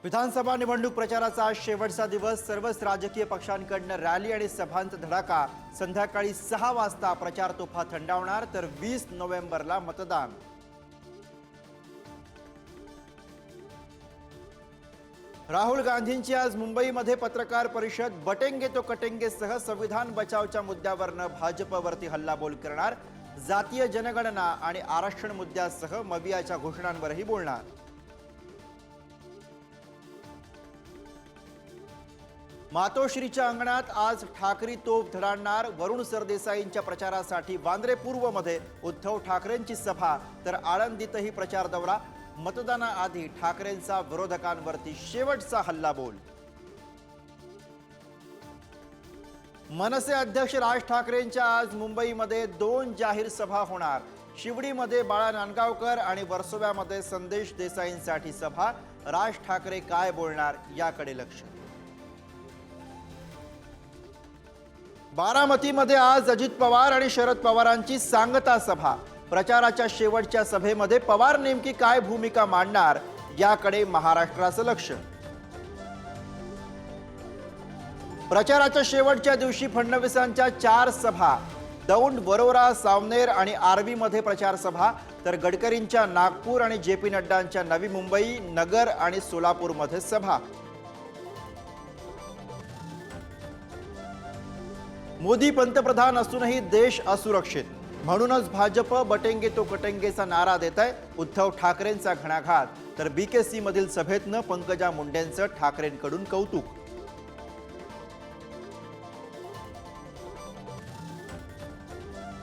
विधानसभा निवडणूक प्रचाराचा आज शेवटचा दिवस। सर्वच राजकीय पक्षांकडून रॅली आणि सभांचा धडाका। संध्याकाळी 6 वाजता प्रचार तोफा थंडावणार, तर 20 नोव्हेंबरला मतदान। राहुल गांधींची आज मुंबईमध्ये पत्रकार परिषद। बटेंगे तो कटेंगे सह संविधान बचावच्या मुद्द्यावरनं भाजपवरती हल्लाबोल करणार। जातीय जनगणना आणि आरक्षण मुद्द्यासह मवियाच्या घोषणांवरही बोलणार। मातोश्रीच्या अंगणात आज ठाकरी तोफ धडाडणार। वरुण सरदेसाईंच्या प्रचारासाठी वांद्रे पूर्वमध्ये उद्धव ठाकरेंची सभा, तर आळंदीतही प्रचार दौरा। मतदानाआधी ठाकरेंचा विरोधकांवरती शेवटचा हल्लाबोल। मनसे अध्यक्ष राज ठाकरेंच्या आज मुंबईमध्ये 2 जाहीर सभा होणार। शिवडीमध्ये बाळा नांदगावकर आणि वर्सोव्यामध्ये संदेश देसाईंसाठी सभा। राज ठाकरे काय बोलणार याकडे लक्ष। बारामतीमध्ये आज अजित पवार आणि शरद पवारांची सांगता सभा। प्रचाराच्या शेवटच्या सभेमध्ये पवार नेमकी काय भूमिका मांडणार याकडे महाराष्ट्राचं लक्ष। प्रचाराच्या शेवटच्या दिवशी फडणवीसांच्या 4 सभा। दौंड, वरोरा, सावनेर आणि आर्वी मध्ये प्रचार सभा, तर गडकरींच्या नागपूर आणि जेपी नड्डांच्या नवी मुंबई, नगर आणि सोलापूरमध्ये सभा। मोदी पंतप्रधान असूनही देश असुरक्षित, म्हणूनच भाजप बटेंगे तो कटेंगेचा नारा देत आहे। उद्धव ठाकरेंचा घणाघात, तर बीकेसी मधील सभेतनं पंकजा मुंडेंचं ठाकरेंकडून कौतुक।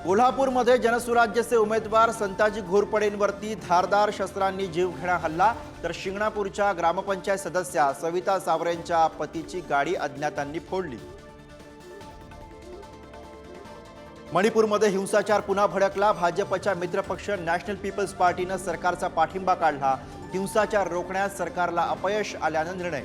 कोल्हापूरमध्ये जनसुराज्यचे उमेदवार संताजी घोरपडेंवरती धारदार शस्त्रांनी जीवघेणा हल्ला, तर शिंगणापूरच्या ग्रामपंचायत सदस्या सविता सावरेंच्या पतीची गाडी अज्ञातांनी फोडली। मणिपूरमध्ये हिंसाचार पुन्हा भडकला। भाजपच्या मित्रपक्ष नॅशनल पीपल्स पार्टीनं सरकारचा पाठिंबा काढला। हिंसाचार रोखण्यात सरकारला अपयश आल्यानं निर्णय।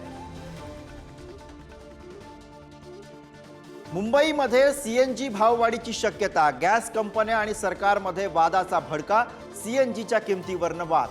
मुंबईमध्ये सीएनजी भाववाढीची शक्यता। गॅस कंपन्या आणि सरकारमध्ये वादाचा भडका। सीएनजीच्या किमतीवरनं वाद।